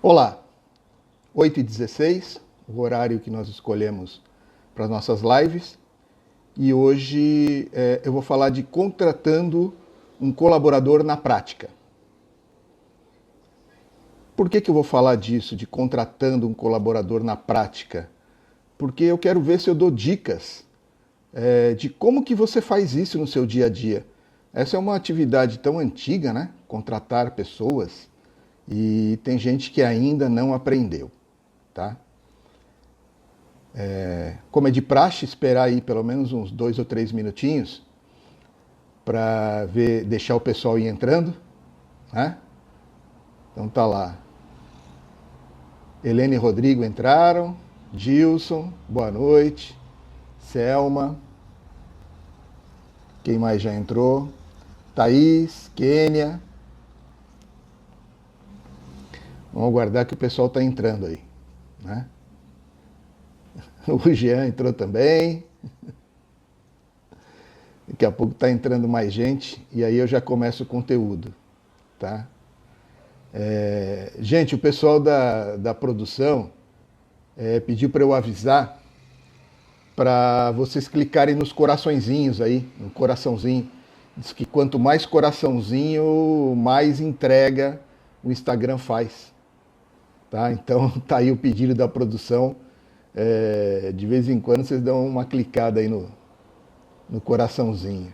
Olá, 8h16, o horário que nós escolhemos para as nossas lives, e hoje eu vou falar de contratando um colaborador na prática. Por que eu vou falar disso, de contratando um colaborador na prática? Porque eu quero ver se eu dou dicas de como que você faz isso no seu dia a dia. Essa é uma atividade tão antiga, né? Contratar pessoas. E tem gente que ainda não aprendeu, tá? Como é de praxe, esperar aí pelo menos uns 2 ou 3 minutinhos para deixar o pessoal ir entrando, né? Então tá lá. Helene e Rodrigo entraram, Gilson, boa noite, Selma, quem mais já entrou? Thaís, Kênia. Vamos aguardar que o pessoal está entrando aí, né? O Jean entrou também. Daqui a pouco está entrando mais gente e aí eu já começo o conteúdo, tá? Gente, o pessoal da produção pediu para eu avisar para vocês clicarem nos coraçõezinhos aí, no coraçãozinho. Diz que quanto mais coraçãozinho, mais entrega o Instagram faz. Tá? Então tá aí o pedido da produção. De vez em quando vocês dão uma clicada aí no coraçãozinho,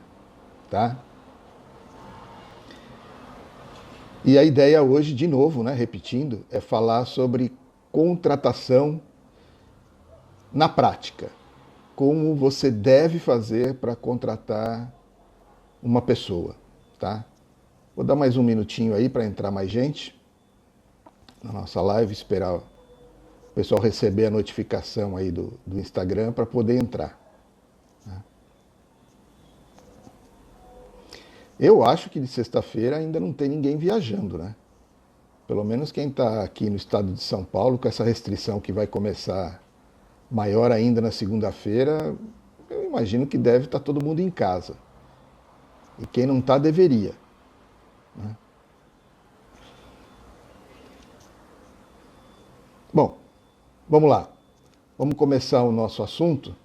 tá? E a ideia hoje, de novo, né, repetindo, é falar sobre contratação na prática. Como você deve fazer para contratar uma pessoa, tá? Vou dar mais um minutinho aí para entrar mais gente na nossa live, esperar o pessoal receber a notificação aí do Instagram para poder entrar. Eu acho que de sexta-feira ainda não tem ninguém viajando, né? Pelo menos quem está aqui no estado de São Paulo, com essa restrição que vai começar maior ainda na segunda-feira, eu imagino que deve estar todo mundo em casa. E quem não está, deveria, né? Bom, vamos lá. Vamos começar o nosso assunto,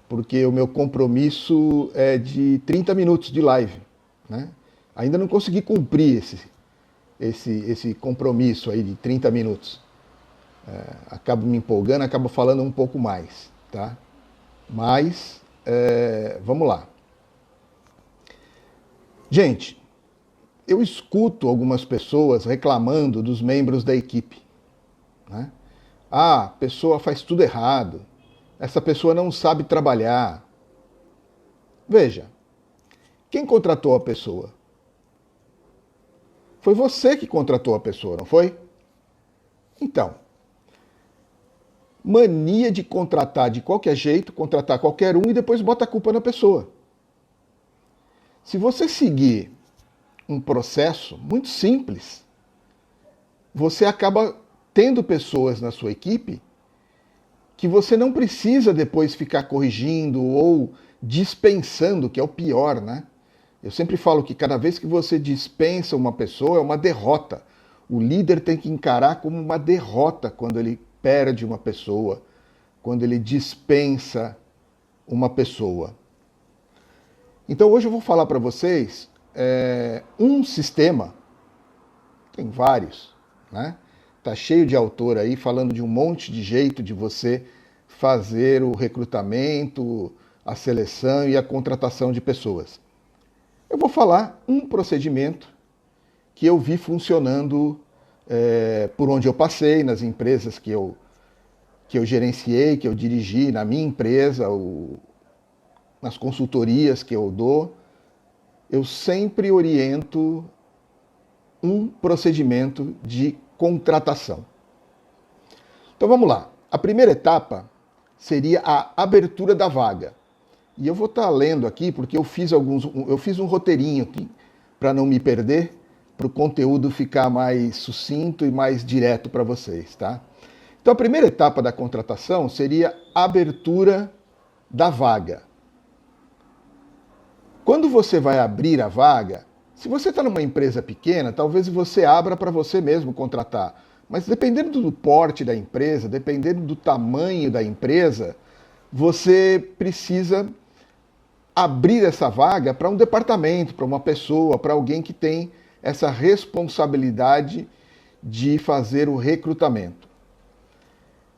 porque o meu compromisso é de 30 minutos de live, né? Ainda não consegui cumprir esse compromisso aí de 30 minutos. Acabo me empolgando, acabo falando um pouco mais, tá? Mas, vamos lá. Gente, eu escuto algumas pessoas reclamando dos membros da equipe, né? Ah, a pessoa faz tudo errado, essa pessoa não sabe trabalhar. Veja, quem contratou a pessoa? Foi você que contratou a pessoa, não foi? Então, mania de contratar de qualquer jeito, contratar qualquer um e depois bota a culpa na pessoa. Se você seguir um processo muito simples, você acaba tendo pessoas na sua equipe que você não precisa depois ficar corrigindo ou dispensando, que é o pior, né? Eu sempre falo que cada vez que você dispensa uma pessoa é uma derrota. O líder tem que encarar como uma derrota quando ele perde uma pessoa, quando ele dispensa uma pessoa. Então hoje eu vou falar para vocês um sistema, tem vários, né? Tá cheio de autor aí falando de um monte de jeito de você fazer o recrutamento, a seleção e a contratação de pessoas. Eu vou falar um procedimento que eu vi funcionando por onde eu passei, nas empresas que eu gerenciei, que eu dirigi, na minha empresa, nas consultorias que eu dou. Eu sempre oriento um procedimento de contratação. Então vamos lá. A primeira etapa seria a abertura da vaga. E eu vou estar lendo aqui porque eu fiz um roteirinho aqui para não me perder, para o conteúdo ficar mais sucinto e mais direto para vocês, tá? Então a primeira etapa da contratação seria a abertura da vaga. Quando você vai abrir a vaga, se você está numa empresa pequena, talvez você abra para você mesmo contratar. Mas dependendo do porte da empresa, dependendo do tamanho da empresa, você precisa abrir essa vaga para um departamento, para uma pessoa, para alguém que tem essa responsabilidade de fazer o recrutamento.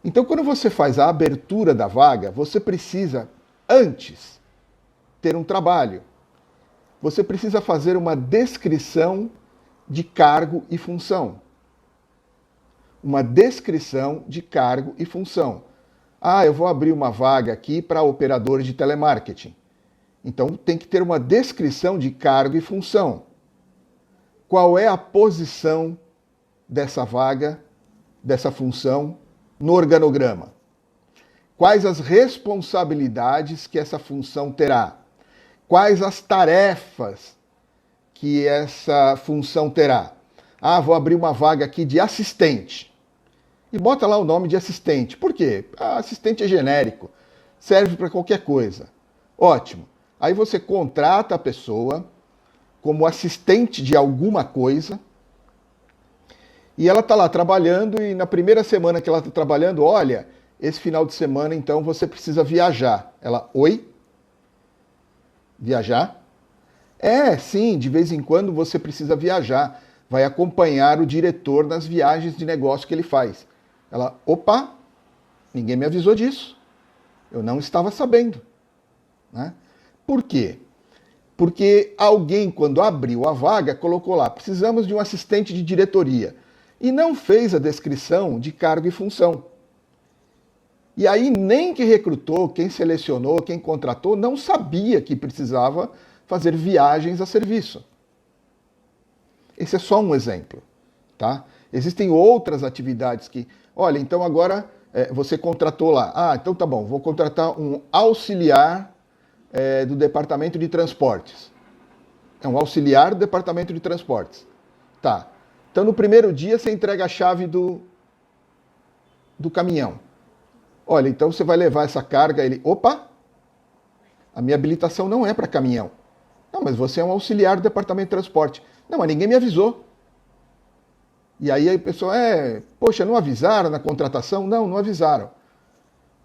Então, quando você faz a abertura da vaga, você precisa, antes, ter um trabalho. Você precisa fazer uma descrição de cargo e função. Uma descrição de cargo e função. Ah, eu vou abrir uma vaga aqui para operador de telemarketing. Então tem que ter uma descrição de cargo e função. Qual é a posição dessa vaga, dessa função no organograma? Quais as responsabilidades que essa função terá? Quais as tarefas que essa função terá? Ah, vou abrir uma vaga aqui de assistente. E bota lá o nome de assistente. Por quê? Assistente é genérico. Serve para qualquer coisa. Ótimo. Aí você contrata a pessoa como assistente de alguma coisa e ela está lá trabalhando e na primeira semana que ela está trabalhando, olha, esse final de semana então você precisa viajar. Ela, oi? Viajar? Sim, de vez em quando você precisa viajar. Vai acompanhar o diretor nas viagens de negócio que ele faz. Ela, opa, ninguém me avisou disso. Eu não estava sabendo. Né? Por quê? Porque alguém, quando abriu a vaga, colocou lá, precisamos de um assistente de diretoria. E não fez a descrição de cargo e função. E aí nem quem recrutou, quem selecionou, quem contratou, não sabia que precisava fazer viagens a serviço. Esse é só um exemplo. Tá? Existem outras atividades que... Olha, então agora você contratou lá. Então tá bom, vou contratar um auxiliar do departamento de transportes. É um auxiliar do departamento de transportes. Tá. Então no primeiro dia você entrega a chave do caminhão. Olha, então você vai levar essa carga. Ele, opa, a minha habilitação não é para caminhão. Não, mas você é um auxiliar do departamento de transporte. Não, mas ninguém me avisou. E aí a pessoa, poxa, não avisaram na contratação? Não, não avisaram.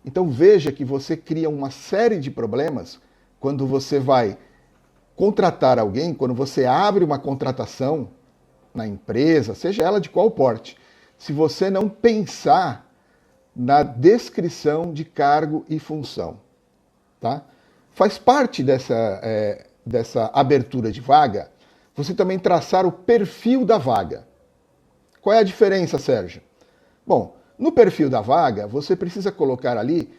Então veja que você cria uma série de problemas quando você vai contratar alguém, quando você abre uma contratação na empresa, seja ela de qual porte, se você não pensar na descrição de cargo e função. Tá? Faz parte dessa abertura de vaga você também traçar o perfil da vaga. Qual é a diferença, Sérgio? Bom, no perfil da vaga, você precisa colocar ali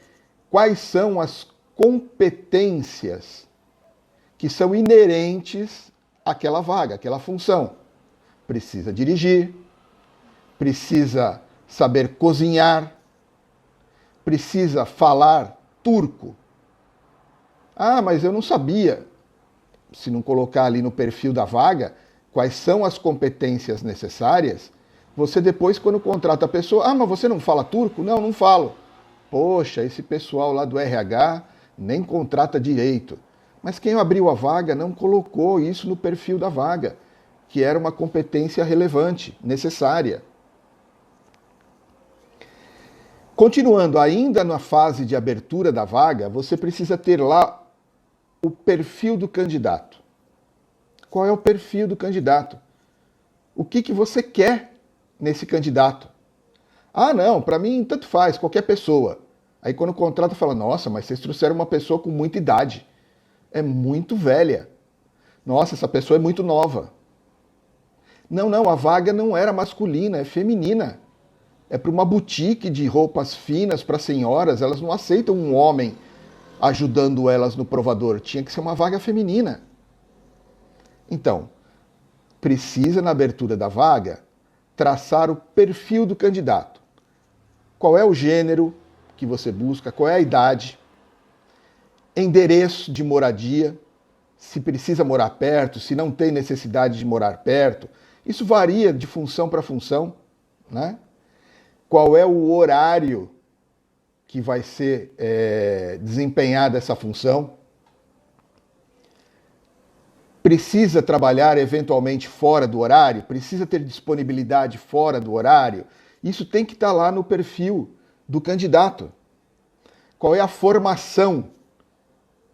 quais são as competências que são inerentes àquela vaga, àquela função. Precisa dirigir, precisa saber cozinhar, precisa falar turco. Mas eu não sabia, se não colocar ali no perfil da vaga, quais são as competências necessárias. Você depois, quando contrata a pessoa, mas você não fala turco? Não, não falo. Poxa, esse pessoal lá do RH nem contrata direito. Mas quem abriu a vaga não colocou isso no perfil da vaga, que era uma competência relevante, necessária. Continuando, ainda na fase de abertura da vaga, você precisa ter lá o perfil do candidato. Qual é o perfil do candidato? O que você quer nesse candidato? Não, para mim tanto faz, qualquer pessoa. Aí quando o contrato fala, nossa, mas vocês trouxeram uma pessoa com muita idade. É muito velha. Nossa, essa pessoa é muito nova. Não, a vaga não era masculina, é feminina. É para uma boutique de roupas finas para senhoras, elas não aceitam um homem ajudando elas no provador. Tinha que ser uma vaga feminina. Então, precisa na abertura da vaga traçar o perfil do candidato. Qual é o gênero que você busca, qual é a idade, endereço de moradia, se precisa morar perto, se não tem necessidade de morar perto. Isso varia de função para função, né? Qual é o horário que vai ser desempenhada essa função? Precisa trabalhar eventualmente fora do horário? Precisa ter disponibilidade fora do horário? Isso tem que estar lá no perfil do candidato. Qual é a formação?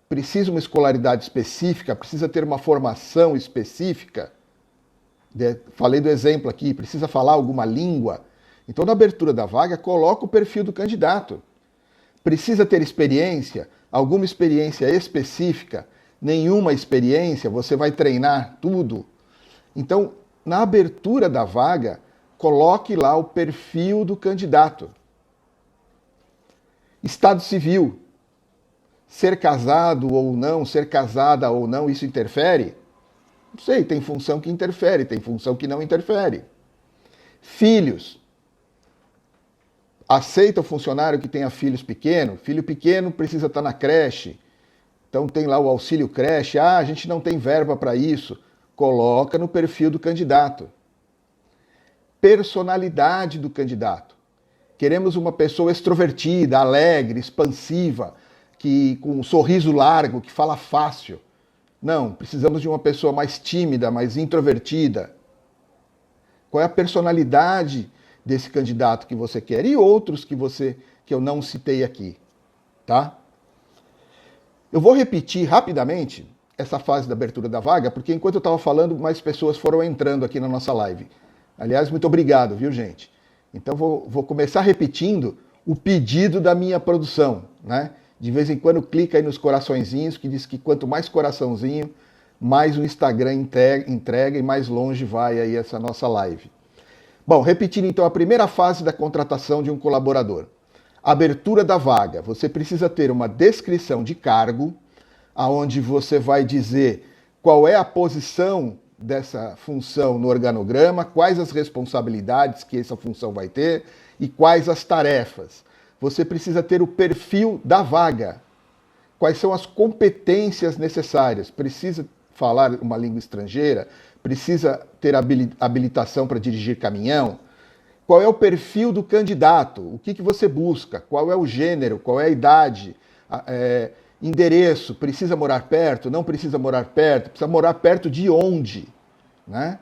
Precisa uma escolaridade específica? Precisa ter uma formação específica? Falei do exemplo aqui, precisa falar alguma língua? Então, na abertura da vaga, coloca o perfil do candidato. Precisa ter experiência? Alguma experiência específica? Nenhuma experiência? Você vai treinar tudo? Então, na abertura da vaga, coloque lá o perfil do candidato. Estado civil. Ser casado ou não, ser casada ou não, isso interfere? Não sei, tem função que interfere, tem função que não interfere. Filhos. Aceita o funcionário que tenha filhos pequenos? Filho pequeno precisa estar na creche. Então tem lá o auxílio creche. Ah, a gente não tem verba para isso. Coloca no perfil do candidato. Personalidade do candidato. Queremos uma pessoa extrovertida, alegre, expansiva, com um sorriso largo, que fala fácil. Não, precisamos de uma pessoa mais tímida, mais introvertida. Qual é a personalidade desse candidato que você quer? E outros que eu não citei aqui, tá? Eu vou repetir rapidamente essa fase da abertura da vaga, porque enquanto eu estava falando, mais pessoas foram entrando aqui na nossa live. Aliás, muito obrigado, viu, gente? Então vou começar repetindo o pedido da minha produção, né? De vez em quando clica aí nos coraçõezinhos, que diz que quanto mais coraçãozinho, mais o Instagram entrega e mais longe vai aí essa nossa live. Bom, repetindo então a primeira fase da contratação de um colaborador. Abertura da vaga. Você precisa ter uma descrição de cargo, aonde você vai dizer qual é a posição dessa função no organograma, quais as responsabilidades que essa função vai ter e quais as tarefas. Você precisa ter o perfil da vaga. Quais são as competências necessárias? Precisa falar uma língua estrangeira? Precisa ter habilitação para dirigir caminhão? Qual é o perfil do candidato? O que você busca? Qual é o gênero? Qual é a idade? Endereço? Precisa morar perto? Não precisa morar perto? Precisa morar perto de onde? Né?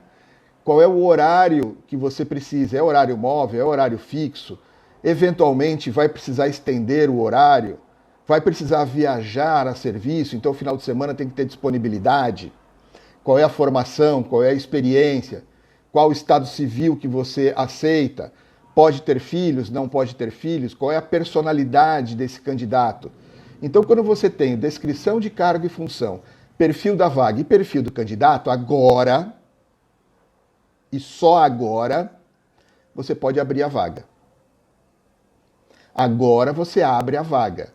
Qual é o horário que você precisa? É horário móvel? É horário fixo? Eventualmente vai precisar estender o horário? Vai precisar viajar a serviço? Então, final de semana tem que ter disponibilidade? Qual é a formação? Qual é a experiência? Qual o estado civil que você aceita? Pode ter filhos? Não pode ter filhos? Qual é a personalidade desse candidato? Então, quando você tem descrição de cargo e função, perfil da vaga e perfil do candidato, agora, e só agora, você pode abrir a vaga. Agora você abre a vaga,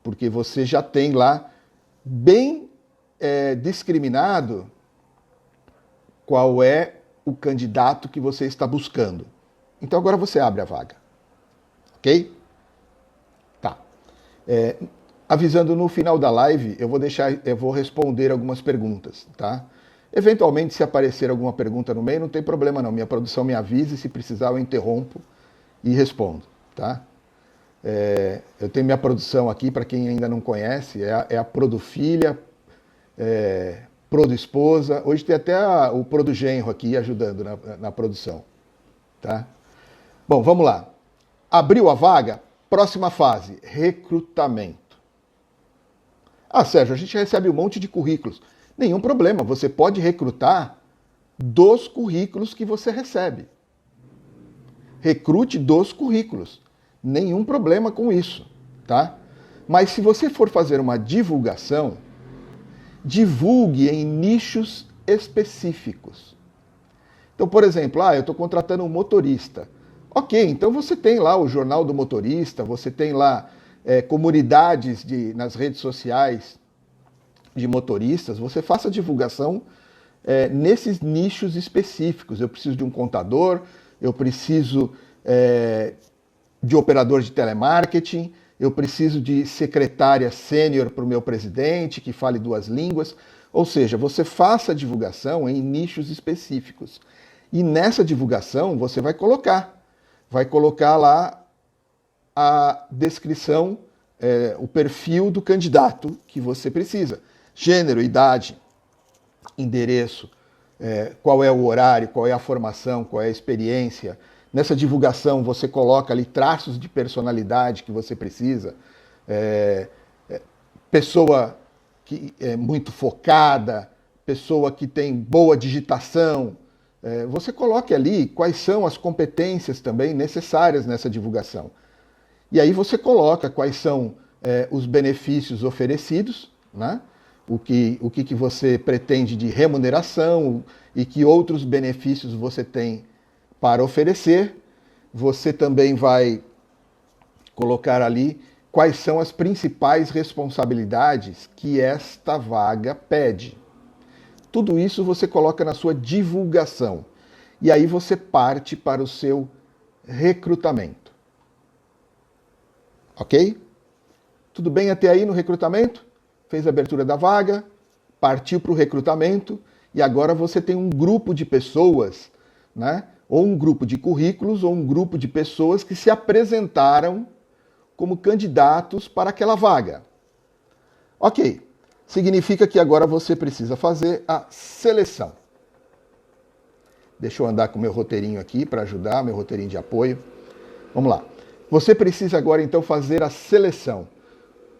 porque você já tem lá bem discriminado qual é o candidato que você está buscando. Então agora você abre a vaga. Ok? Tá. Avisando no final da live, eu vou responder algumas perguntas, tá? Eventualmente, se aparecer alguma pergunta no meio, não tem problema não. Minha produção me avisa e se precisar eu interrompo e respondo, tá? Eu tenho minha produção aqui, para quem ainda não conhece, é a Produfilha, Produesposa. Hoje tem até o Produgenro aqui ajudando na produção. Tá? Bom, vamos lá. Abriu a vaga? Próxima fase, recrutamento. Ah, Sérgio, a gente recebe um monte de currículos. Nenhum problema, você pode recrutar dos currículos que você recebe. Recrute dos currículos. Nenhum problema com isso, tá? Mas se você for fazer uma divulgação, divulgue em nichos específicos. Então, por exemplo, eu estou contratando um motorista. Ok, então você tem lá o Jornal do Motorista, você tem lá comunidades nas redes sociais de motoristas, você faça divulgação nesses nichos específicos. Eu preciso de um contador, eu preciso de operador de telemarketing, eu preciso de secretária sênior para o meu presidente, que fale 2 línguas. Ou seja, você faça a divulgação em nichos específicos. E nessa divulgação você vai colocar lá a descrição, o perfil do candidato que você precisa. Gênero, idade, endereço, qual é o horário, qual é a formação, qual é a experiência, Nessa divulgação você coloca ali traços de personalidade que você precisa, pessoa que é muito focada, pessoa que tem boa digitação. Você coloque ali quais são as competências também necessárias nessa divulgação. E aí você coloca quais são os benefícios oferecidos, né? O que você pretende de remuneração e que outros benefícios você tem para oferecer. Você também vai colocar ali quais são as principais responsabilidades que esta vaga pede. Tudo isso você coloca na sua divulgação. E aí você parte para o seu recrutamento. Ok? Tudo bem até aí no recrutamento? Fez a abertura da vaga, partiu para o recrutamento e agora você tem um grupo de pessoas, né? Ou um grupo de currículos ou um grupo de pessoas que se apresentaram como candidatos para aquela vaga. Ok, significa que agora você precisa fazer a seleção. Deixa eu andar com o meu roteirinho aqui para ajudar, meu roteirinho de apoio. Vamos lá. Você precisa agora então fazer a seleção.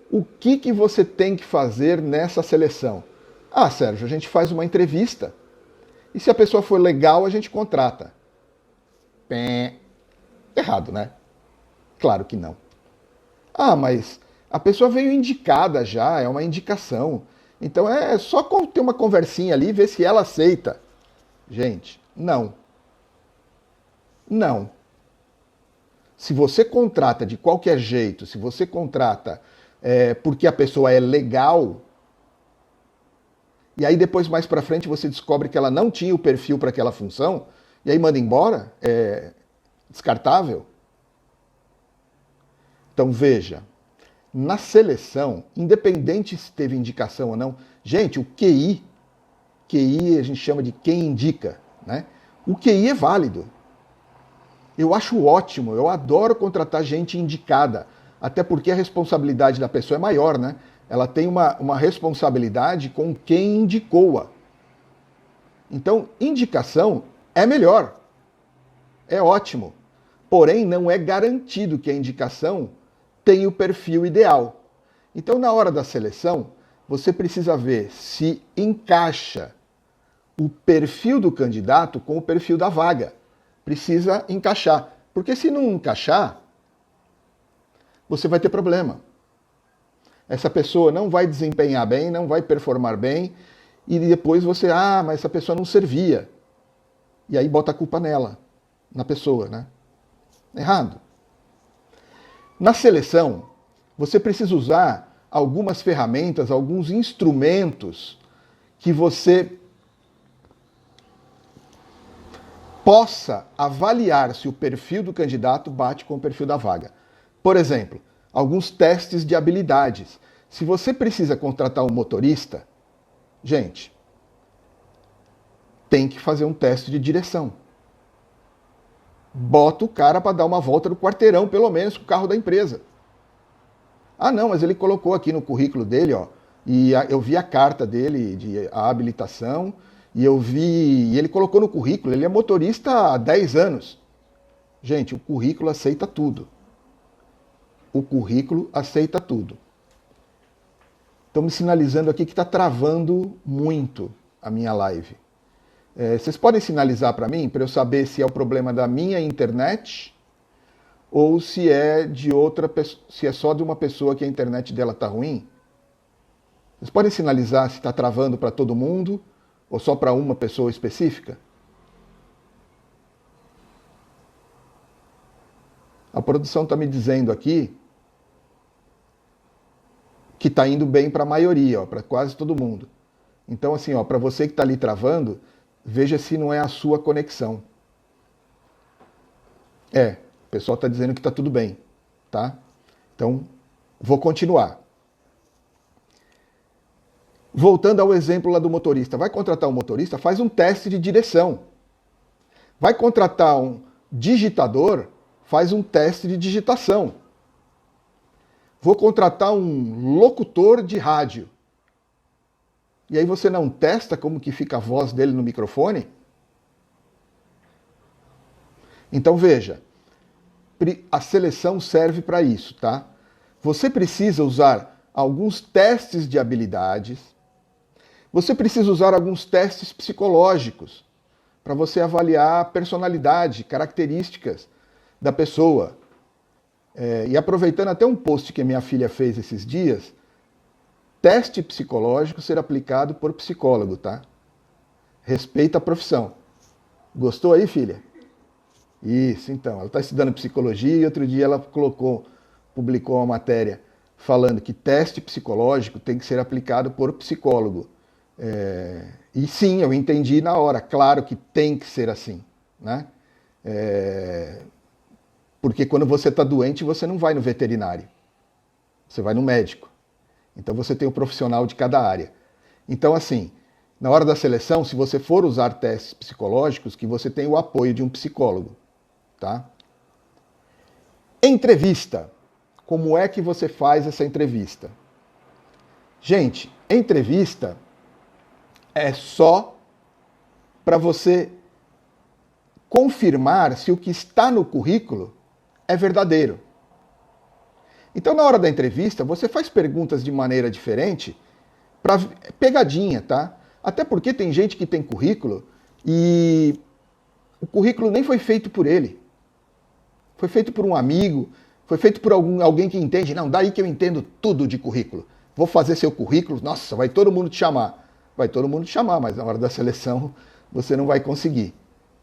O que você tem que fazer nessa seleção? Ah, Sérgio, a gente faz uma entrevista e se a pessoa for legal, a gente contrata. Errado, né? Claro que não. Ah, mas a pessoa veio indicada já, é uma indicação. Então é só ter uma conversinha ali e ver se ela aceita. Gente, não. Não. Se você contrata de qualquer jeito, se você contrata porque a pessoa é legal, e aí depois mais pra frente você descobre que ela não tinha o perfil para aquela função, e aí manda embora, é descartável. Então veja, na seleção, independente se teve indicação ou não, gente, o QI a gente chama de quem indica, né? O QI é válido. Eu acho ótimo, eu adoro contratar gente indicada, até porque a responsabilidade da pessoa é maior, né? Ela tem uma responsabilidade com quem indicou-a. Então, indicação é melhor, é ótimo. Porém, não é garantido que a indicação tenha o perfil ideal. Então, na hora da seleção, você precisa ver se encaixa o perfil do candidato com o perfil da vaga. Precisa encaixar. Porque se não encaixar, você vai ter problema. Essa pessoa não vai desempenhar bem, não vai performar bem, e depois você, mas essa pessoa não servia. E aí bota a culpa nela, na pessoa, né? Errado. Na seleção, você precisa usar algumas ferramentas, alguns instrumentos que você possa avaliar se o perfil do candidato bate com o perfil da vaga. Por exemplo, alguns testes de habilidades. Se você precisa contratar um motorista, gente, tem que fazer um teste de direção. Bota o cara para dar uma volta no quarteirão, pelo menos, com o carro da empresa. Ah, não, mas ele colocou aqui no currículo dele, ó, e eu vi a carta dele, a habilitação, e ele colocou no currículo, ele é motorista há 10 anos. Gente, o currículo aceita tudo. O currículo aceita tudo. Estão me sinalizando aqui que está travando muito a minha live. Vocês podem sinalizar para mim, para eu saber se é o problema da minha internet ou se é de outra pessoa, se é só de uma pessoa que a internet dela está ruim? Vocês podem sinalizar se está travando para todo mundo ou só para uma pessoa específica? A produção está me dizendo aqui que está indo bem para a maioria, para quase todo mundo. Então, assim, para você que está ali travando, veja se não é a sua conexão. O pessoal está dizendo que está tudo bem, tá? Então, vou continuar. Voltando ao exemplo lá do motorista. Vai contratar um motorista, faz um teste de direção. Vai contratar um digitador, faz um teste de digitação. Vou contratar um locutor de rádio. E aí você não testa como que fica a voz dele no microfone? Então veja, a seleção serve para isso, tá? Você precisa usar alguns testes de habilidades, você precisa usar alguns testes psicológicos para você avaliar a personalidade, características da pessoa. E aproveitando até um post que minha filha fez esses dias, teste psicológico ser aplicado por psicólogo, tá? Respeita a profissão. Gostou aí, filha? Isso, então. Ela está estudando psicologia e outro dia ela publicou uma matéria falando que teste psicológico tem que ser aplicado por psicólogo. E sim, eu entendi na hora. Claro que tem que ser assim, né? Porque quando você está doente, você não vai no veterinário. Você vai no médico. Então você tem um profissional de cada área. Então, assim, na hora da seleção, se você for usar testes psicológicos, que você tenha o apoio de um psicólogo, tá? Entrevista. Como é que você faz essa entrevista? Gente, entrevista é só para você confirmar se o que está no currículo é verdadeiro. Então, na hora da entrevista, você faz perguntas de maneira diferente para pegadinha, tá? Até porque tem gente que tem currículo e o currículo nem foi feito por ele. Foi feito por um amigo, foi feito por alguém que entende. Não, daí que eu entendo tudo de currículo. Vou fazer seu currículo, nossa, vai todo mundo te chamar. Vai todo mundo te chamar, mas na hora da seleção você não vai conseguir,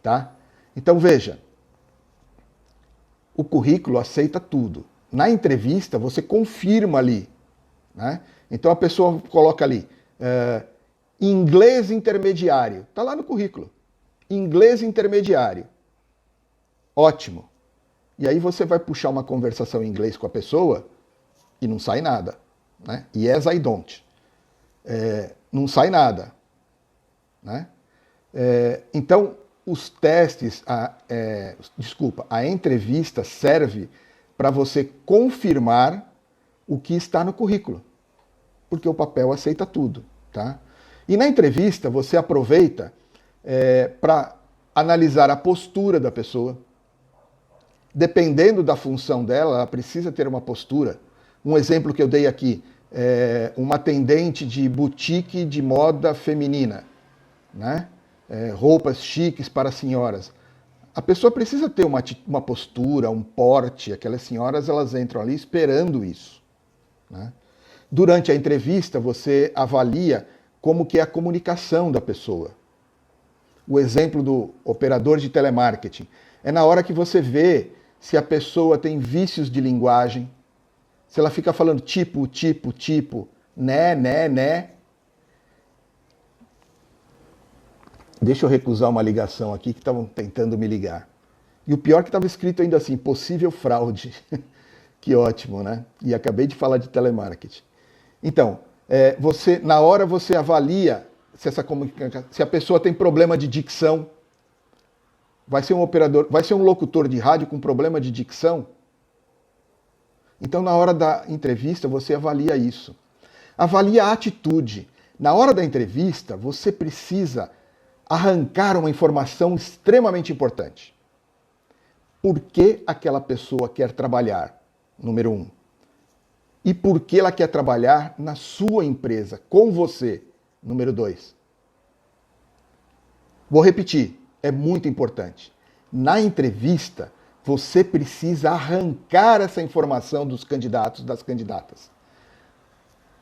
tá? Então veja, o currículo aceita tudo. Na entrevista você confirma ali, né? Então a pessoa coloca ali, inglês intermediário, tá lá no currículo. Inglês intermediário. Ótimo. E aí você vai puxar uma conversação em inglês com a pessoa e não sai nada, né? Yes, I don't. Não sai nada, né? Então, os testes, a entrevista serve para você confirmar o que está no currículo, porque o papel aceita tudo, tá? E na entrevista você aproveita para analisar a postura da pessoa. Dependendo da função dela, ela precisa ter uma postura. Um exemplo que eu dei aqui, uma atendente de boutique de moda feminina, né? Roupas chiques para senhoras. A pessoa precisa ter uma postura, um porte. Aquelas senhoras, elas entram ali esperando isso, né? Durante a entrevista, você avalia como que é a comunicação da pessoa. O exemplo do operador de telemarketing é na hora que você vê se a pessoa tem vícios de linguagem, se ela fica falando tipo, né. Deixa eu recusar uma ligação aqui que estavam tentando me ligar. E o pior é que estava escrito ainda assim, possível fraude. Que ótimo, né? E acabei de falar de telemarketing. Então, na hora você avalia se a pessoa tem problema de dicção. Vai ser um locutor de rádio com problema de dicção? Então, na hora da entrevista, você avalia isso. Avalia a atitude. Na hora da entrevista, você precisa arrancar uma informação extremamente importante. Por que aquela pessoa quer trabalhar? Número 1. E por que ela quer trabalhar na sua empresa, com você? Número 2. Vou repetir. É muito importante. Na entrevista, você precisa arrancar essa informação dos candidatos, das candidatas.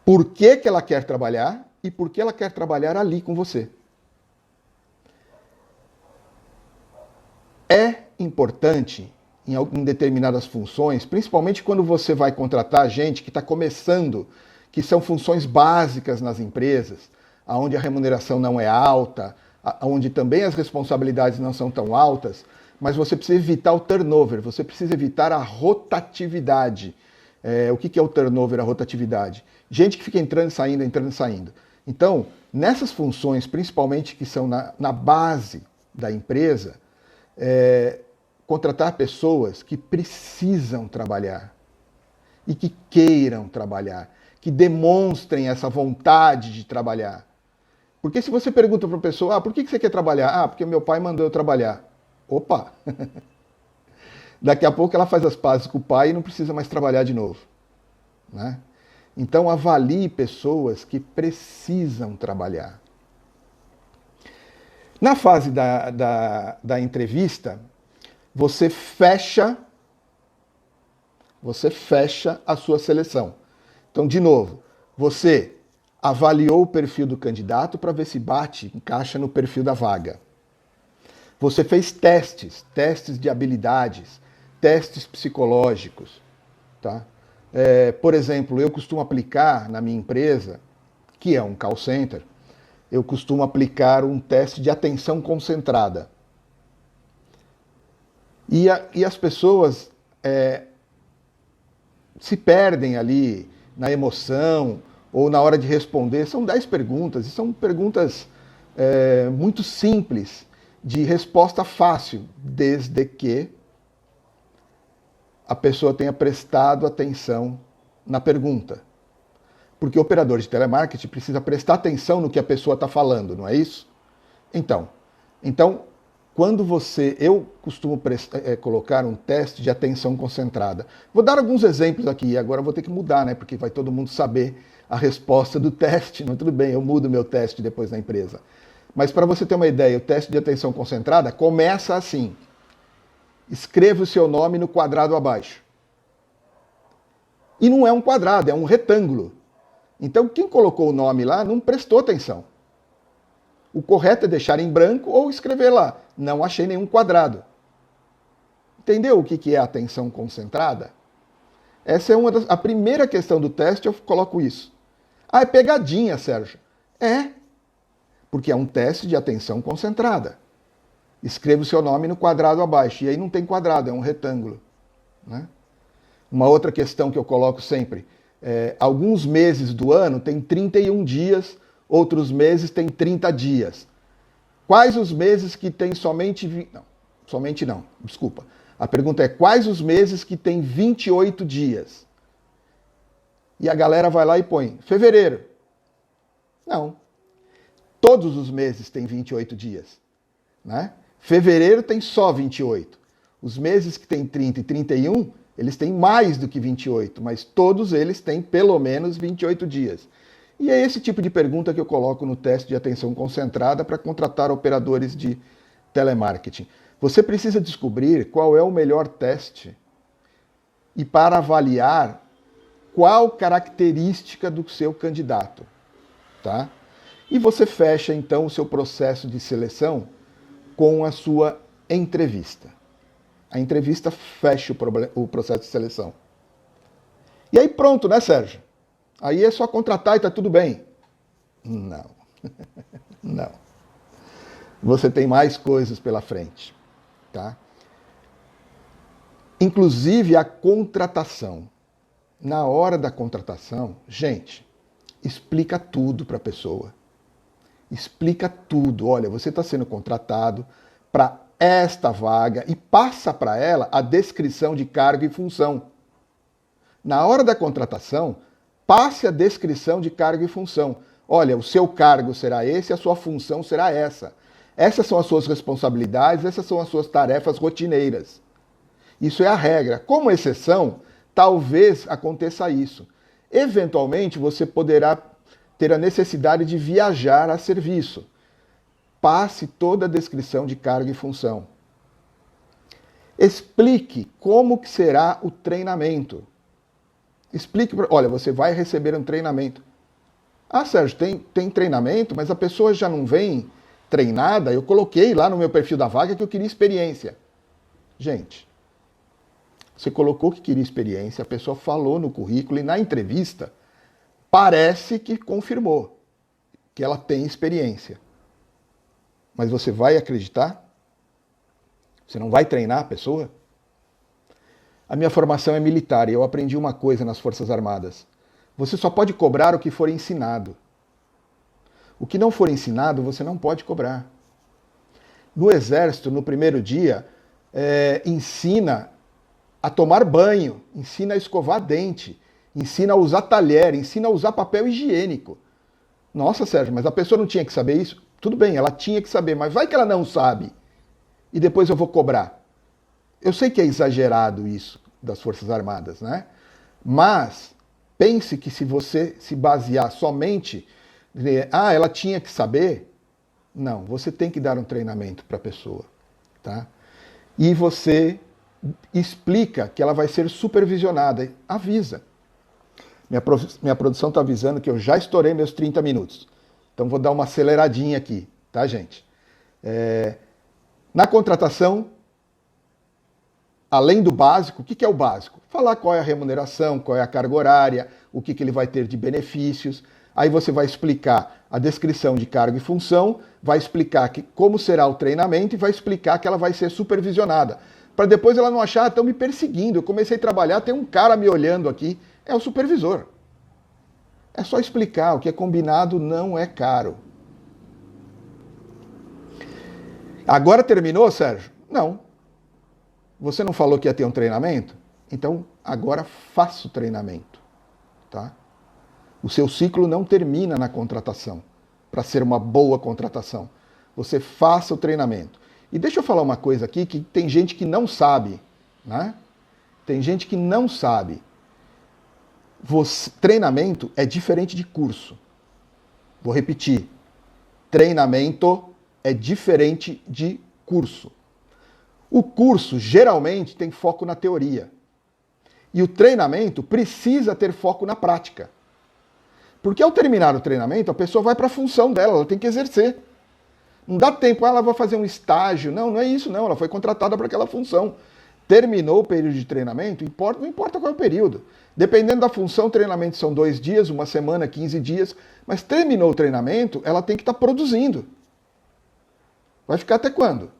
Por que ela quer trabalhar e por que ela quer trabalhar ali com você. É importante em determinadas funções, principalmente quando você vai contratar gente que está começando, que são funções básicas nas empresas, onde a remuneração não é alta, onde também as responsabilidades não são tão altas, mas você precisa evitar o turnover, você precisa evitar a rotatividade. O que é o turnover, a rotatividade? Gente que fica entrando e saindo, entrando e saindo. Então, nessas funções, principalmente que são na base da empresa, contratar pessoas que precisam trabalhar e que queiram trabalhar, que demonstrem essa vontade de trabalhar. Porque se você pergunta para a pessoa, por que você quer trabalhar? Porque meu pai mandou eu trabalhar. Opa! Daqui a pouco ela faz as pazes com o pai e não precisa mais trabalhar de novo, né? Então avalie pessoas que precisam trabalhar. Na fase da entrevista, você fecha a sua seleção. Então, de novo, você avaliou o perfil do candidato para ver se encaixa no perfil da vaga. Você fez testes de habilidades, testes psicológicos, tá? Por exemplo, eu costumo aplicar na minha empresa, que é um call center, eu costumo aplicar um teste de atenção concentrada. E as pessoas se perdem ali na emoção ou na hora de responder. São 10 perguntas, e são perguntas muito simples, de resposta fácil, desde que a pessoa tenha prestado atenção na pergunta. Porque o operador de telemarketing precisa prestar atenção no que a pessoa está falando, não é isso? Então, quando eu costumo colocar um teste de atenção concentrada. Vou dar alguns exemplos aqui, agora vou ter que mudar, né? Porque vai todo mundo saber a resposta do teste. Não, tudo bem, eu mudo meu teste depois na empresa. Mas para você ter uma ideia, o teste de atenção concentrada começa assim. Escreva o seu nome no quadrado abaixo. E não é um quadrado, é um retângulo. Então quem colocou o nome lá não prestou atenção. O correto é deixar em branco ou escrever lá. Não achei nenhum quadrado. Entendeu o que é atenção concentrada? Essa é a primeira questão do teste, eu coloco isso. Ah, é pegadinha, Sérgio. Porque é um teste de atenção concentrada. Escreva o seu nome no quadrado abaixo. E aí não tem quadrado, é um retângulo, né? Uma outra questão que eu coloco sempre. Alguns meses do ano tem 31 dias, outros meses tem 30 dias. Quais os meses que tem somente... Não, somente não, desculpa. A pergunta é, quais os meses que tem 28 dias? E a galera vai lá e põe, fevereiro. Não. Todos os meses têm 28 dias, né? Fevereiro tem só 28. Os meses que tem 30 e 31, eles têm mais do que 28, mas todos eles têm pelo menos 28 dias. E é esse tipo de pergunta que eu coloco no teste de atenção concentrada para contratar operadores de telemarketing. Você precisa descobrir qual é o melhor teste e para avaliar qual característica do seu candidato, tá? E você fecha então o seu processo de seleção com a sua entrevista. A entrevista fecha o processo de seleção. E aí pronto, né, Sérgio? Aí é só contratar e tá tudo bem. Não. Não. Você tem mais coisas pela frente, tá? Inclusive a contratação. Na hora da contratação, gente, explica tudo para a pessoa. Explica tudo. Olha, você está sendo contratado para esta vaga e passa para ela a descrição de cargo e função. Na hora da contratação, passe a descrição de cargo e função. Olha, o seu cargo será esse, a sua função será essa. Essas são as suas responsabilidades, essas são as suas tarefas rotineiras. Isso é a regra. Como exceção, talvez aconteça isso. Eventualmente, você poderá ter a necessidade de viajar a serviço. Passe toda a descrição de cargo e função. Explique como que será o treinamento. Explique, olha, você vai receber um treinamento. Ah, Sérgio, tem treinamento, mas a pessoa já não vem treinada? Eu coloquei lá no meu perfil da vaga que eu queria experiência. Gente, você colocou que queria experiência, a pessoa falou no currículo e na entrevista parece que confirmou que ela tem experiência. Mas você vai acreditar? Você não vai treinar a pessoa? A minha formação é militar e eu aprendi uma coisa nas Forças Armadas. Você só pode cobrar o que for ensinado. O que não for ensinado, você não pode cobrar. No Exército, no primeiro dia, ensina a tomar banho, ensina a escovar dente, ensina a usar talher, ensina a usar papel higiênico. Nossa, Sérgio, mas a pessoa não tinha que saber isso? Tudo bem, ela tinha que saber, mas vai que ela não sabe. E depois eu vou cobrar. Eu sei que é exagerado isso das Forças Armadas, né? Mas pense que se você se basear somente ela tinha que saber, não, você tem que dar um treinamento para a pessoa, tá? E você explica que ela vai ser supervisionada, avisa. Minha produção está avisando que eu já estourei meus 30 minutos. Então vou dar uma aceleradinha aqui, tá, gente? Na contratação, além do básico, o que é o básico? Falar qual é a remuneração, qual é a carga horária, o que ele vai ter de benefícios. Aí você vai explicar a descrição de cargo e função, vai explicar como será o treinamento e vai explicar que ela vai ser supervisionada. Para depois ela não achar, estão me perseguindo, eu comecei a trabalhar, tem um cara me olhando aqui, é o supervisor. É só explicar, o que é combinado não é caro. Agora terminou, Sérgio? Não. Você não falou que ia ter um treinamento? Então, agora faça o treinamento, tá? O seu ciclo não termina na contratação, para ser uma boa contratação. Você faça o treinamento. E deixa eu falar uma coisa aqui que tem gente que não sabe, né? Tem gente que não sabe. Treinamento é diferente de curso. Vou repetir. Treinamento é diferente de curso. O curso geralmente tem foco na teoria. E o treinamento precisa ter foco na prática. Porque ao terminar o treinamento, a pessoa vai para a função dela, ela tem que exercer. Não dá tempo, ela vai fazer um estágio. Não, não é isso não, ela foi contratada para aquela função. Terminou o período de treinamento, não importa qual é o período. Dependendo da função, treinamento são 2 dias, 1 semana, 15 dias. Mas terminou o treinamento, ela tem que estar produzindo. Vai ficar até quando?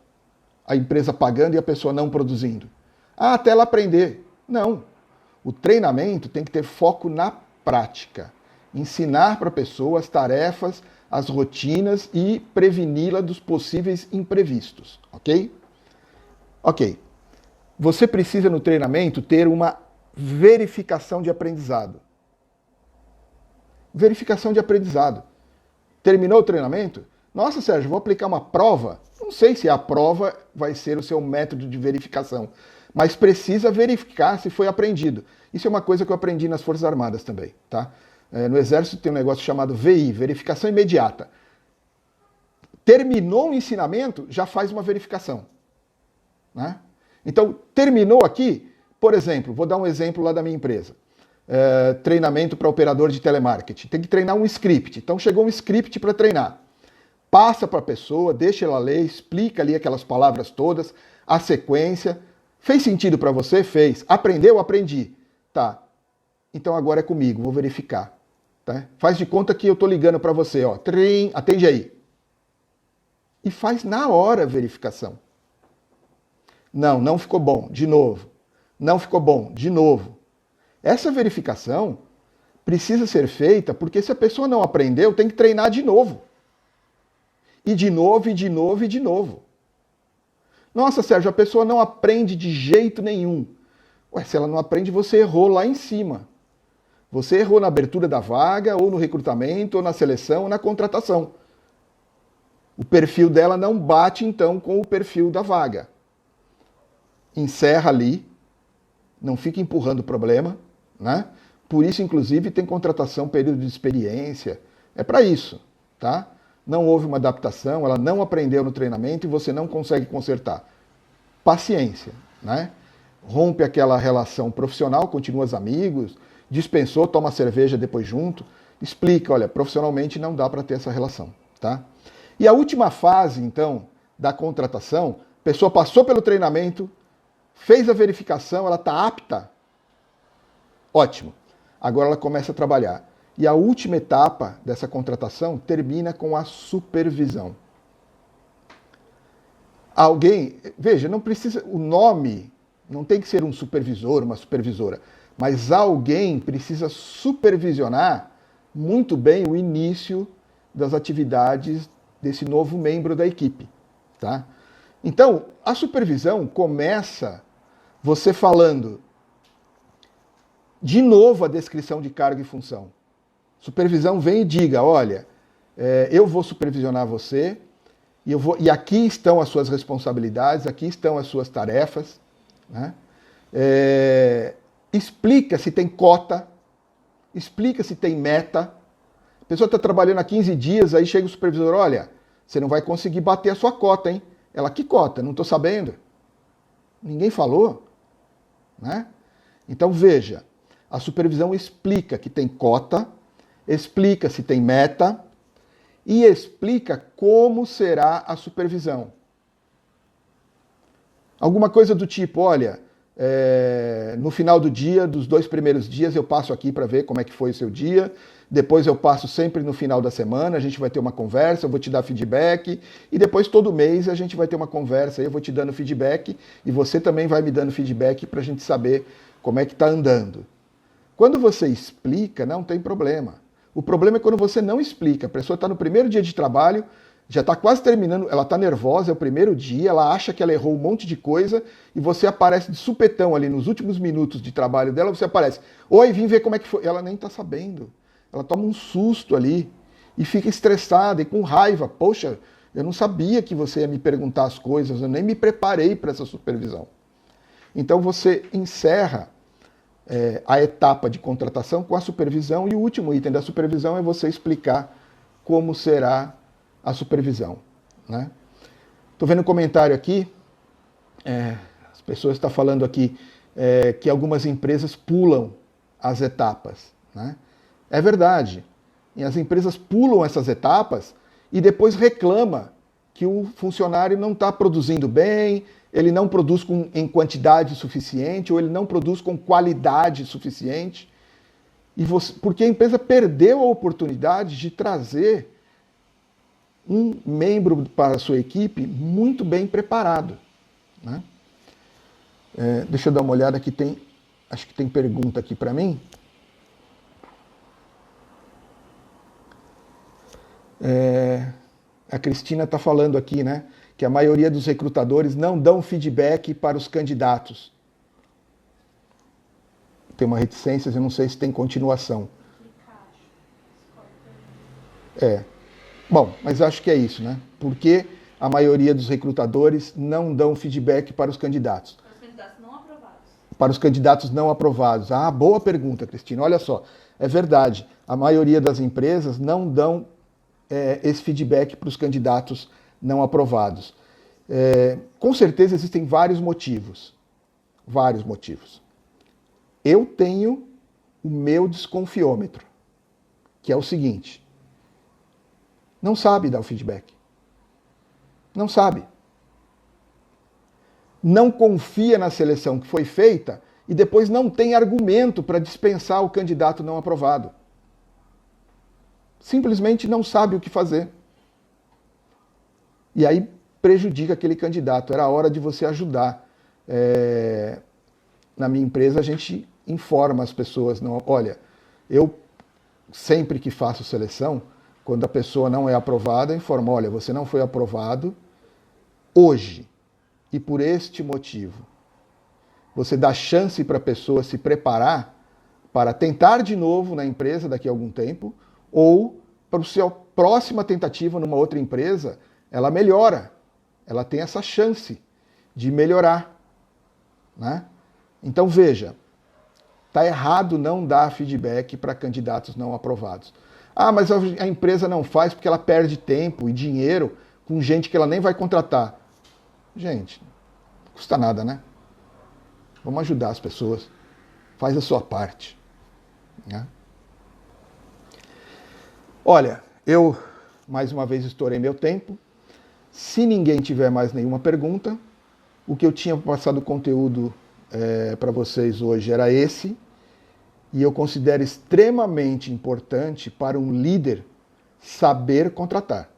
A empresa pagando e a pessoa não produzindo. Até ela aprender. Não. O treinamento tem que ter foco na prática. Ensinar para a pessoa as tarefas, as rotinas e preveni-la dos possíveis imprevistos. Ok? Ok. Você precisa no treinamento ter uma verificação de aprendizado. Verificação de aprendizado. Terminou o treinamento? Nossa, Sérgio, vou aplicar uma prova? Não sei se a prova vai ser o seu método de verificação, mas precisa verificar se foi aprendido. Isso é uma coisa que eu aprendi nas Forças Armadas também, tá? No Exército tem um negócio chamado VI, verificação imediata. Terminou o ensinamento, já faz uma verificação, né? Então, terminou aqui, por exemplo, vou dar um exemplo lá da minha empresa. Treinamento para operador de telemarketing. Tem que treinar um script. Então, chegou um script para treinar. Passa para a pessoa, deixa ela ler, explica ali aquelas palavras todas, a sequência. Fez sentido para você? Fez. Aprendeu? Aprendi. Tá. Então, agora é comigo, vou verificar. Tá? Faz de conta que eu estou ligando para você. Ó. Trim, atende aí. E faz na hora a verificação. Não, não ficou bom. De novo. Não ficou bom. De novo. Essa verificação precisa ser feita porque se a pessoa não aprendeu, tem que treinar de novo. E de novo, e de novo, e de novo. Nossa, Sérgio, a pessoa não aprende de jeito nenhum. Ué, se ela não aprende, você errou lá em cima. Você errou na abertura da vaga, ou no recrutamento, ou na seleção, ou na contratação. O perfil dela não bate, então, com o perfil da vaga. Encerra ali, não fica empurrando o problema, né? Por isso, inclusive, tem contratação, período de experiência. É para isso, tá? Não houve uma adaptação, ela não aprendeu no treinamento e você não consegue consertar. Paciência, né? Rompe aquela relação profissional, continua os amigos, dispensou, toma cerveja depois junto, explica, olha, profissionalmente não dá para ter essa relação, tá? E a última fase, então, da contratação, a pessoa passou pelo treinamento, fez a verificação, ela está apta. Ótimo. Agora ela começa a trabalhar. E a última etapa dessa contratação termina com a supervisão. Alguém, veja, não precisa, o nome não tem que ser um supervisor, uma supervisora, mas alguém precisa supervisionar muito bem o início das atividades desse novo membro da equipe, tá? Então, a supervisão começa você falando de novo a descrição de cargo e função. Supervisão vem e diga, olha, eu vou supervisionar você e aqui estão as suas responsabilidades, aqui estão as suas tarefas, né? Explica se tem cota, explica se tem meta. A pessoa está trabalhando há 15 dias, aí chega o supervisor, olha, você não vai conseguir bater a sua cota, hein? Ela, que cota? Não estou sabendo. Ninguém falou, né? Então veja, a supervisão explica que tem cota, explica se tem meta e explica como será a supervisão. Alguma coisa do tipo, olha, no final do dia, dos 2 primeiros dias, eu passo aqui para ver como é que foi o seu dia, depois eu passo sempre no final da semana, a gente vai ter uma conversa, eu vou te dar feedback, e depois todo mês a gente vai ter uma conversa, eu vou te dando feedback, e você também vai me dando feedback para a gente saber como é que está andando. Quando você explica, não tem problema. O problema é quando você não explica. A pessoa está no primeiro dia de trabalho, já está quase terminando, ela está nervosa, é o primeiro dia, ela acha que ela errou um monte de coisa e você aparece de supetão ali nos últimos minutos de trabalho dela, você aparece, oi, vim ver como é que foi. Ela nem está sabendo. Ela toma um susto ali e fica estressada e com raiva. Poxa, eu não sabia que você ia me perguntar as coisas, eu nem me preparei para essa supervisão. Então você encerra a etapa de contratação com a supervisão e o último item da supervisão é você explicar como será a supervisão, né? Estou vendo um comentário aqui, as pessoas estão falando aqui que algumas empresas pulam as etapas, né? É verdade, e as empresas pulam essas etapas e depois reclama que o funcionário não está produzindo bem, ele não produz em quantidade suficiente ou ele não produz com qualidade suficiente, porque a empresa perdeu a oportunidade de trazer um membro para a sua equipe muito bem preparado, né? Deixa eu dar uma olhada aqui, acho que tem pergunta aqui para mim. A Cristina está falando aqui, né, que a maioria dos recrutadores não dão feedback para os candidatos. Tem uma reticência, eu não sei se tem continuação. Bom, mas acho que é isso, né? Porque a maioria dos recrutadores não dão feedback para os candidatos. Para os candidatos não aprovados. Para os candidatos não aprovados. Ah, boa pergunta, Cristina. Olha só, é verdade. A maioria das empresas não dão esse feedback para os candidatos não aprovados. Com certeza existem vários motivos. Vários motivos. Eu tenho o meu desconfiômetro, que é o seguinte: não sabe dar o feedback. Não sabe. Não confia na seleção que foi feita e depois não tem argumento para dispensar o candidato não aprovado. Simplesmente não sabe o que fazer. E aí prejudica aquele candidato. Era hora de você ajudar. Na minha empresa a gente informa as pessoas. Não, olha, eu sempre que faço seleção, quando a pessoa não é aprovada, informo, olha, você não foi aprovado hoje e por este motivo. Você dá chance para a pessoa se preparar para tentar de novo na empresa daqui a algum tempo, ou para a sua próxima tentativa numa outra empresa, ela melhora. Ela tem essa chance de melhorar, né? Então veja, está errado não dar feedback para candidatos não aprovados. Ah, mas a empresa não faz porque ela perde tempo e dinheiro com gente que ela nem vai contratar. Gente, não custa nada, né? Vamos ajudar as pessoas. Faz a sua parte, né? Olha, eu mais uma vez estourei meu tempo. Se ninguém tiver mais nenhuma pergunta, o que eu tinha passado conteúdo para vocês hoje era esse. E eu considero extremamente importante para um líder saber contratar.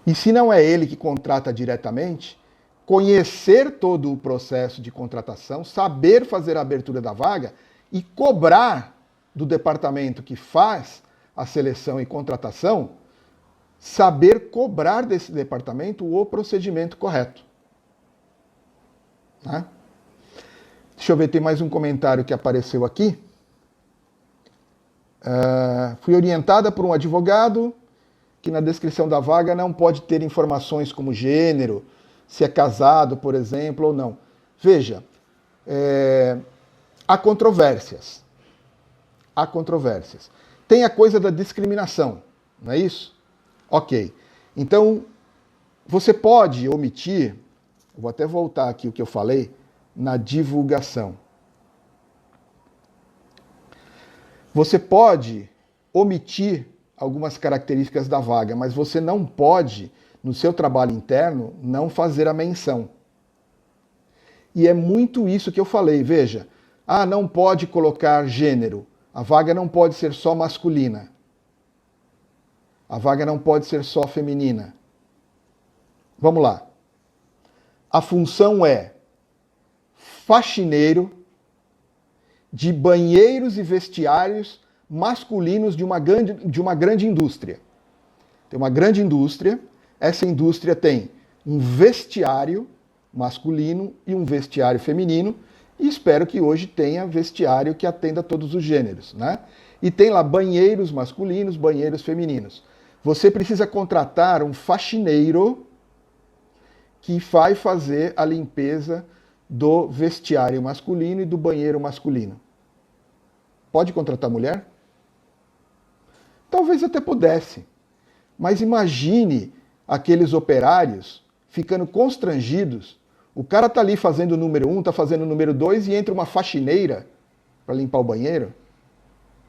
E se não é ele que contrata diretamente, conhecer todo o processo de contratação, saber fazer a abertura da vaga e cobrar do departamento que faz a seleção e contratação, saber cobrar desse departamento o procedimento correto. Né? Deixa eu ver, tem mais um comentário que apareceu aqui. Fui orientada por um advogado que na descrição da vaga não pode ter informações como gênero, se é casado, por exemplo, ou não. Veja, há controvérsias. Há controvérsias. Tem a coisa da discriminação, não é isso? Ok. Então, você pode omitir, vou até voltar aqui o que eu falei, na divulgação. Você pode omitir algumas características da vaga, mas você não pode, no seu trabalho interno, não fazer a menção. E é muito isso que eu falei, veja. Não pode colocar gênero. A vaga não pode ser só masculina. A vaga não pode ser só feminina. Vamos lá. A função é faxineiro de banheiros e vestiários masculinos de uma grande indústria. Tem uma grande indústria, essa indústria tem um vestiário masculino e um vestiário feminino, e espero que hoje tenha vestiário que atenda a todos os gêneros, né? E tem lá banheiros masculinos, banheiros femininos. Você precisa contratar um faxineiro que vai fazer a limpeza do vestiário masculino e do banheiro masculino. Pode contratar mulher? Talvez até pudesse. Mas imagine aqueles operários ficando constrangidos. O cara está ali fazendo o número 1, está fazendo o número 2 e entra uma faxineira para limpar o banheiro.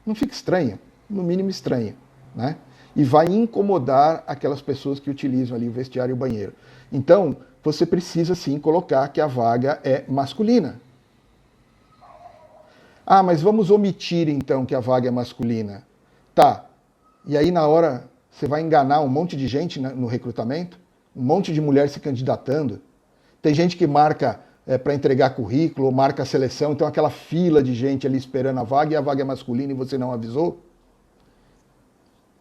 Não fica estranho? No mínimo estranho, né? E vai incomodar aquelas pessoas que utilizam ali o vestiário e o banheiro. Então, você precisa sim colocar que a vaga é masculina. Mas vamos omitir então que a vaga é masculina. Tá. E aí na hora você vai enganar um monte de gente no recrutamento? Um monte de mulher se candidatando? Tem gente que marca para entregar currículo, ou marca a seleção, então aquela fila de gente ali esperando a vaga e a vaga é masculina e você não avisou?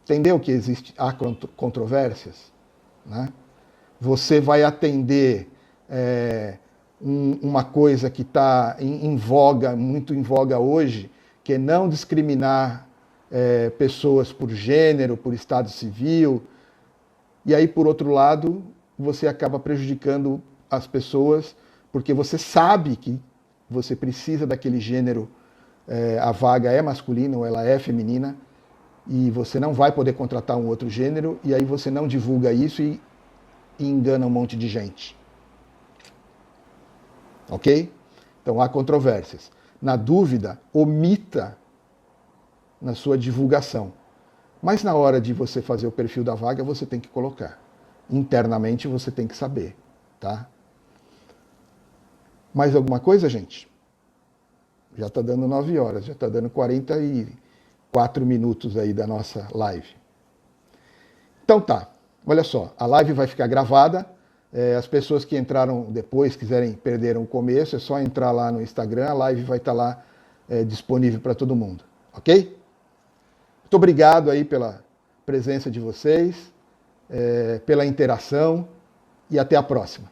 Entendeu que há controvérsias? Né? Você vai atender uma coisa que está em voga, muito em voga hoje, que é não discriminar pessoas por gênero, por estado civil. E aí, por outro lado, você acaba prejudicando as pessoas, porque você sabe que você precisa daquele gênero, a vaga é masculina ou ela é feminina, e você não vai poder contratar um outro gênero, e aí você não divulga isso e engana um monte de gente. Ok? Então há controvérsias. Na dúvida, omita na sua divulgação. Mas na hora de você fazer o perfil da vaga, você tem que colocar. Internamente você tem que saber, tá? Mais alguma coisa, gente? Já está dando 9 horas, já está dando 44 minutos aí da nossa live. Então tá, olha só, a live vai ficar gravada. As pessoas que entraram depois, perderam o começo, é só entrar lá no Instagram, a live vai estar lá disponível para todo mundo, ok? Muito obrigado aí pela presença de vocês, pela interação e até a próxima.